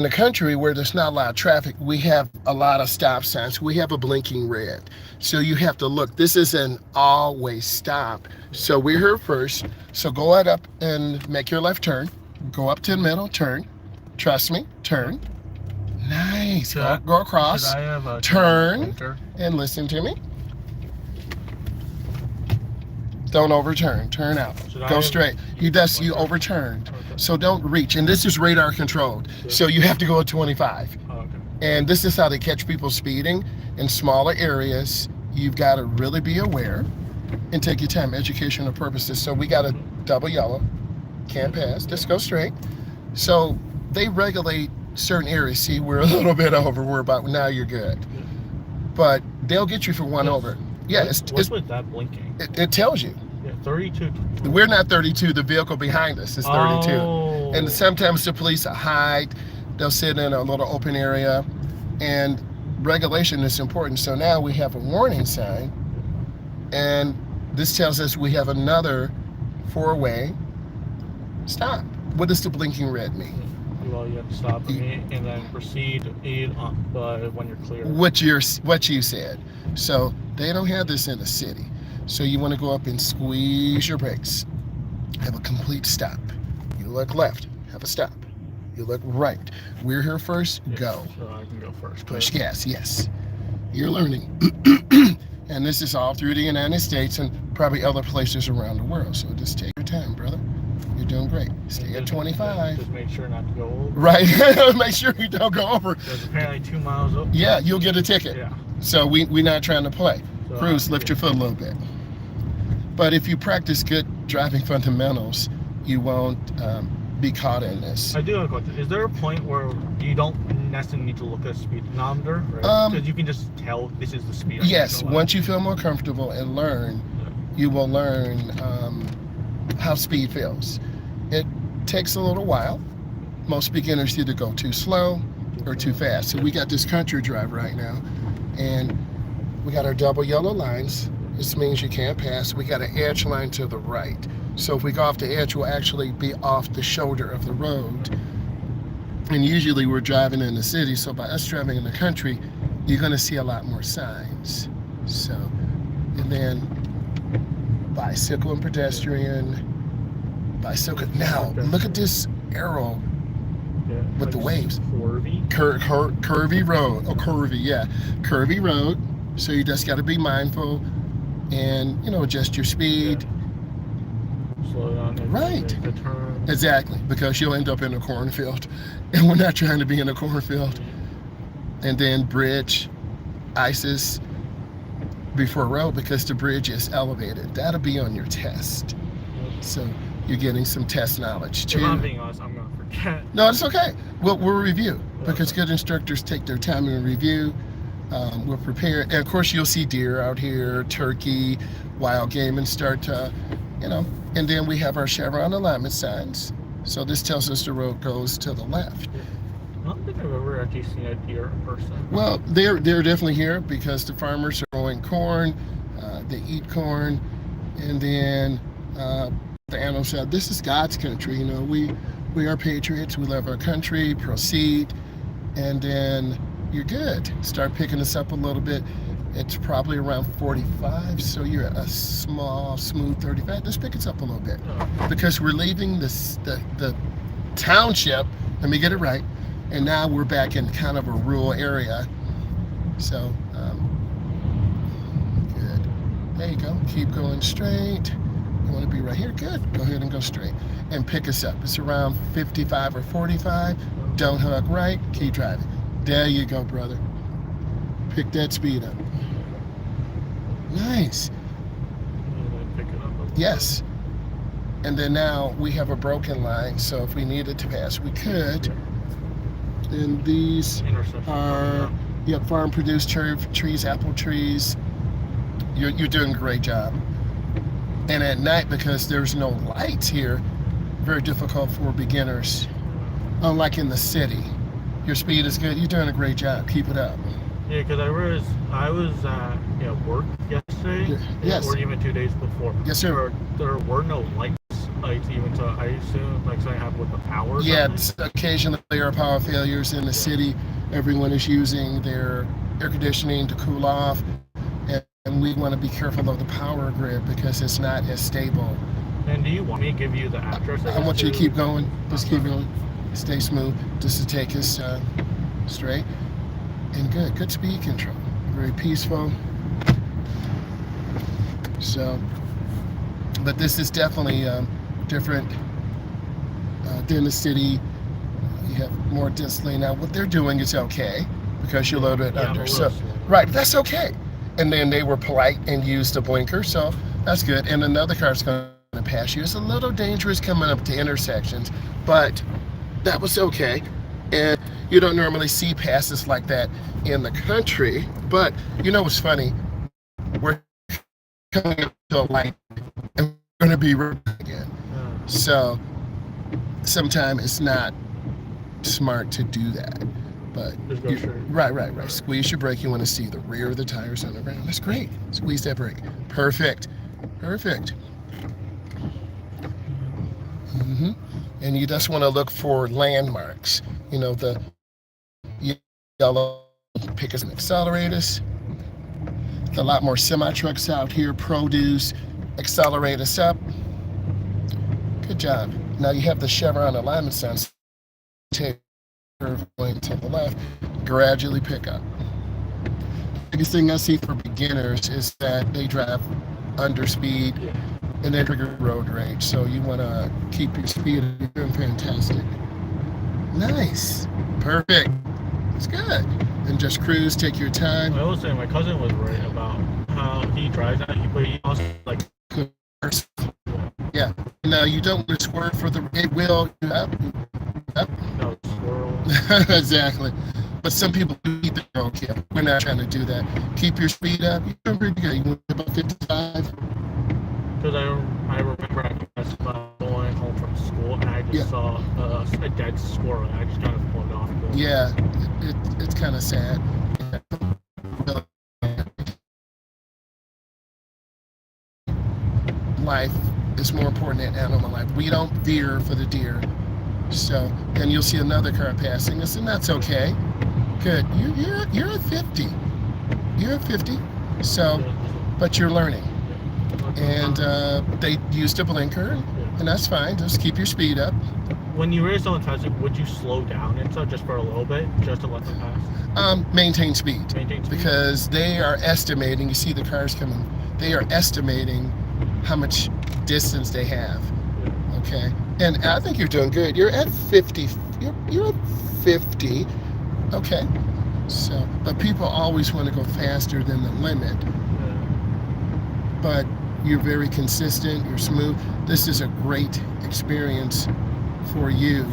In the country where there's not a lot of traffic, we have a lot of stop signs. We have a blinking red. So you have to look. This is an always stop. So we're here first. So go ahead up and make your left turn. Go up to the middle, turn. Trust me, turn. Nice. Go across. Turn and listen to me. Don't overturn. Turn out. Go straight. You overturned. Okay. So don't reach. And this is radar controlled. So you have to go at 25. Okay. And this is how they catch people speeding in smaller areas. You've got to really be aware and take your time, educational purposes. So we got a double yellow. Can't pass. Just go straight. So they regulate certain areas. See, we're a little bit over. We're about, now you're good. But they'll get you for one over. Yeah, what's with that blinking? It tells you. Yeah, 32. We're not 32. The vehicle behind us is 32. Oh. And sometimes the police hide. They'll sit in a little open area. And regulation is important. So now we have a warning sign. And this tells us we have another four-way stop. What does the blinking red mean? Well, you have to stop and then proceed when you're clear. What you said. So they don't have this in the city. So you want to go up and squeeze your brakes. Have a complete stop. You look left. Have a stop. You look right. We're here first. Yes, go. So I can go first. Push gas. Yes. You're learning. And this is all through the United States and probably other places around the world. So just take your time, brother. You're doing great. Stay at 25. Just make sure not to go over. Right. Make sure you don't go over. There's apparently 2 miles over. Yeah, you'll get a ticket. Yeah. So we're not trying to play. So, Cruise, lift your foot a little bit. But if you practice good driving fundamentals, you won't be caught in this. I do have a question. Is there a point where you don't necessarily need to look at a speedometer? Because you can just tell this is the speed. Yes, once you feel more comfortable and learn, you will learn how speed feels. It takes a little while. Most beginners either go too slow or too fast. So we got this country drive right now, and we got our double yellow lines. This means you can't pass. We got an edge line to the right. So if we go off the edge, we'll actually be off the shoulder of the road. And usually we're driving in the city, so by us driving in the country, you're gonna see a lot more signs. So, and then bicycle and pedestrian, bicycle. Now, look at this arrow with the waves. Curvy? Curvy road. Oh, curvy, yeah. Curvy road. So you just gotta be mindful and, adjust your speed. Slow down. Right. The turn. Exactly, because you'll end up in a cornfield. And we're not trying to be in a cornfield. And then bridge, ISIS, before road, because the bridge is elevated. That'll be on your test. So you're getting some test knowledge too. If I'm being honest, I'm going to forget. No, it's okay. We'll review, because good instructors take their time and review. We're prepared. And of course, you'll see deer out here, turkey, wild game, and start to, and then we have our chevron alignment signs. So this tells us the road goes to the left. I don't think I've ever actually seen a deer in person. Well, they're definitely here because the farmers are growing corn. They eat corn, and then the animals said, "This is God's country. We are patriots. We love our country. Proceed, and then you're good. Start picking this up a little bit. It's probably around 45, so you're at a small, smooth 35. Just pick it up a little bit, because we're leaving the township. Let me get it right. And now we're back in kind of a rural area. So, good. There you go. Keep going straight. You want to be right here? Good. Go ahead and go straight. And pick us up. It's around 55 or 45. Don't hug right. Keep driving. There you go, brother. Pick that speed up. Nice. Pick it up. Yes. And then now we have a broken line, so if we needed to pass, we could. And these are farm-produced trees, apple trees. You're doing a great job. And at night, because there's no lights here, very difficult for beginners. Unlike in the city, your speed is good. You're doing a great job. Keep it up. Yeah, because I was at work yesterday, Yes. or even 2 days before. Yes, sir. There were no lights like even to I assume like something happened with the power. Or Yeah, something? occasionally there are power failures in the city. Everyone is using their air conditioning to cool off, and we want to be careful of the power grid because it's not as stable. And do you want me to give you the address? I want you to keep going. Just keep Okay. going. Stay smooth. Just to take us straight. And good. Good speed control. Very peaceful. So, but this is definitely different than the city. You have more density. Now, what they're doing is okay because you're a little bit Yeah, I'm under. a So, little slower. right, that's okay. And then they were polite and used a blinker, so that's good. And another car's going to pass you. It's a little dangerous coming up to intersections, but that was okay. And you don't normally see passes like that in the country. But you know what's funny? We're coming up to a light and we're going to be right again. So sometimes it's not smart to do that. But right. Squeeze your brake. You want to see the rear of the tires on the ground. That's great. Squeeze that brake. Perfect. Mm-hmm. And you just want to look for landmarks. You know, the yellow pick us and accelerators. A lot more semi trucks out here. Produce, accelerate us up. Good job. Now you have the chevron alignment sign. Take curve going to the left. Gradually pick up. Biggest thing I see for beginners is that they drive under speed and then trigger road rage. So you want to keep your speed. You're doing fantastic. Nice. Perfect. It's good. And just cruise, take your time. I was saying my cousin was right about how he drives that, but he also like. Yeah. Now you don't want to swerve for the. It will. Yep. No, squirrel. Exactly. But some people do keep it okay. We're not trying to do that. Keep your speed up. You're doing pretty good. You went about 55. Because I remember I was going home from school and I just saw a dead squirrel and I just kind of pulled off. Yeah, it's kind of sad. Life is more important than animal life. We don't veer for the deer. So, and you'll see another car passing us, and that's okay. Good. You're at 50. You're at 50. So, but you're learning. And they used a blinker, and that's fine. Just keep your speed up. When you raise someone's passing, would you slow down and so just for a little bit, just to let them pass? Maintain speed. Maintain speed. Because they are estimating, you see the cars coming, they are estimating how much distance they have. Okay? And I think you're doing good. You're at 50. You're at 50. Okay. So, but people always want to go faster than the limit. But you're very consistent. You're smooth. This is a great experience for you.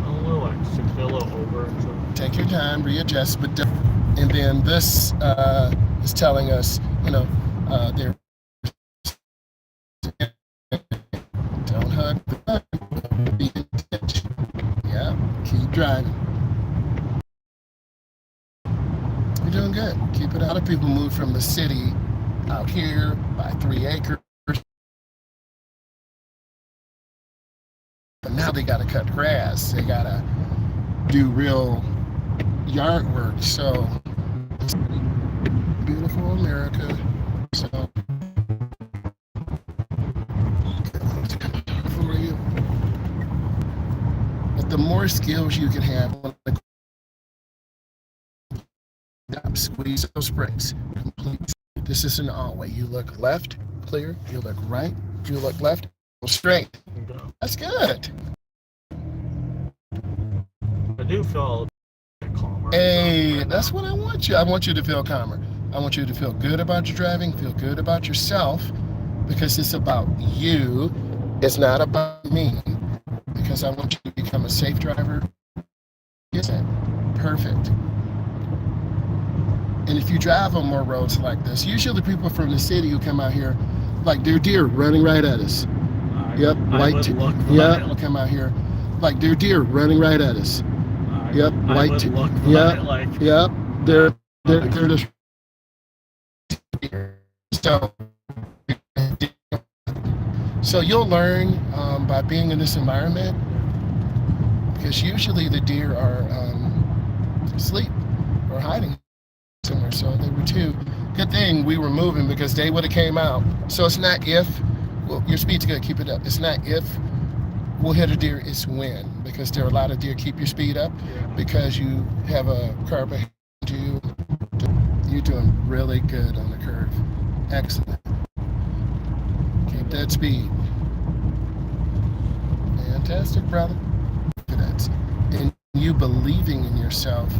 A little over. So. Take your time, readjust, but don't. And then this is telling us, they're don't hug the button. Yeah, keep driving. You're doing good. Keep it out. A lot of people move from the city out here by 3 acres. But now they got to cut grass. They got to do real yard work. So, beautiful America. So, for you. But the more skills you can have, squeeze those brakes. Complete. This is an all-way. You look left, clear. You look right. You look left, go straight. That's good. I do feel calmer. Hey, that's what I want you. I want you to feel calmer. I want you to feel good about your driving, feel good about yourself, because it's about you. It's not about me. Because I want you to become a safe driver. Is it? Perfect. And if you drive on more roads like this, usually people from the city who come out here, like they're deer running right at us. Yep, white. Yep, will come out here, like they're deer running right at us. Yep, white. Yep, yep. They're just so So you'll learn by being in this environment, because usually the deer are asleep or hiding somewhere. So they were too. Good thing we were moving, because they would have came out. So it's not if. Well, your speed's good. Keep it up. It's not if we'll hit a deer. It's when, because there are a lot of deer. Keep your speed up, because you have a curve behind you. You're doing really good on the curve. Excellent. Keep that speed. Fantastic, brother. Look at that. And you believing in yourself,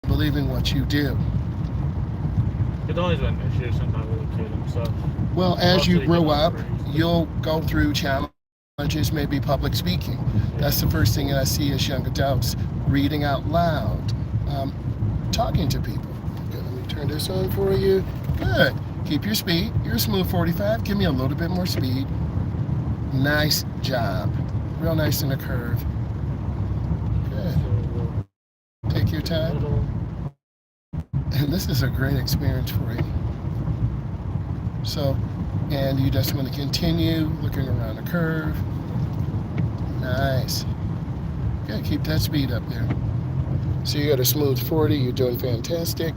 believing what you do. It's always been an issue since I was a kid and stuff. Well, as you Mostly grow because up, of race. you'll go through challenges, maybe public speaking. That's the first thing that I see as young adults, reading out loud, talking to people. Okay, let me turn this on for you. Good. Keep your speed. You're a smooth 45. Give me a little bit more speed. Nice job. Real nice in the curve. Good. Take your time. And this is a great experience for you. So, and you just want to continue looking around the curve. Nice. Gotta keep that speed up there. So you got a smooth 40, you're doing fantastic.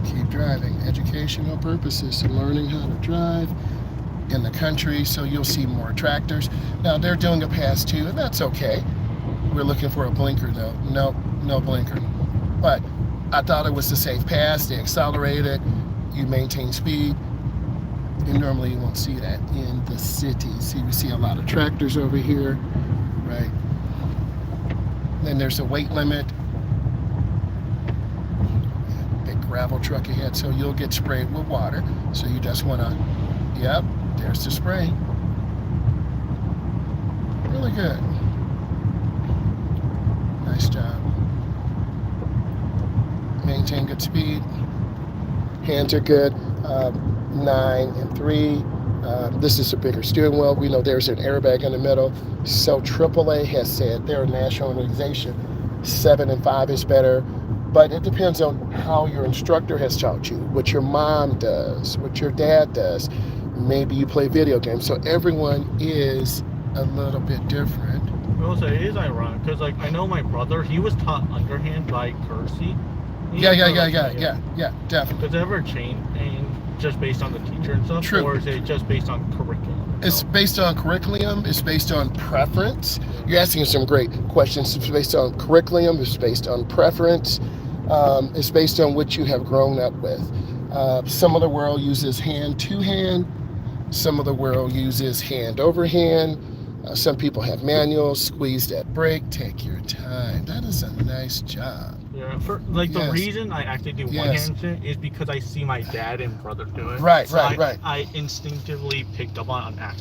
Keep driving. Educational purposes, so learning how to drive in the country, so you'll see more tractors. Now they're doing a pass too, and that's okay. We're looking for a blinker though. No blinker. But I thought it was a safe pass. They accelerated, you maintain speed. And normally you won't see that in the city. See, we see a lot of tractors over here, right? Then there's a weight limit. Big gravel truck ahead, so you'll get sprayed with water. So you just want to, yep, there's the spray. Really good. Nice job. Maintain good speed. Hands are good. 9 and 3. This is a bigger steering wheel. We know there's an airbag in the middle. So AAA has said, they're a national organization, 7 and 5 is better. But it depends on how your instructor has taught you, what your mom does, what your dad does. Maybe you play video games. So everyone is a little bit different. I will say it is ironic because, like, I know my brother, he was taught underhand by Kersey. Yeah, definitely. Does it ever change just based on the teacher and stuff? True. Or is it just based on curriculum? It's based on curriculum. It's based on preference. You're asking some great questions. It's based on curriculum. It's based on preference. It's based on what you have grown up with. Some of the world uses hand to hand. Some of the world uses hand over hand. Some people have manuals. Squeeze that brake. Take your time. That is a nice job. Yeah, the reason I actually do one-hand shit is because I see my dad and brother do it. Right. I instinctively picked up on accident.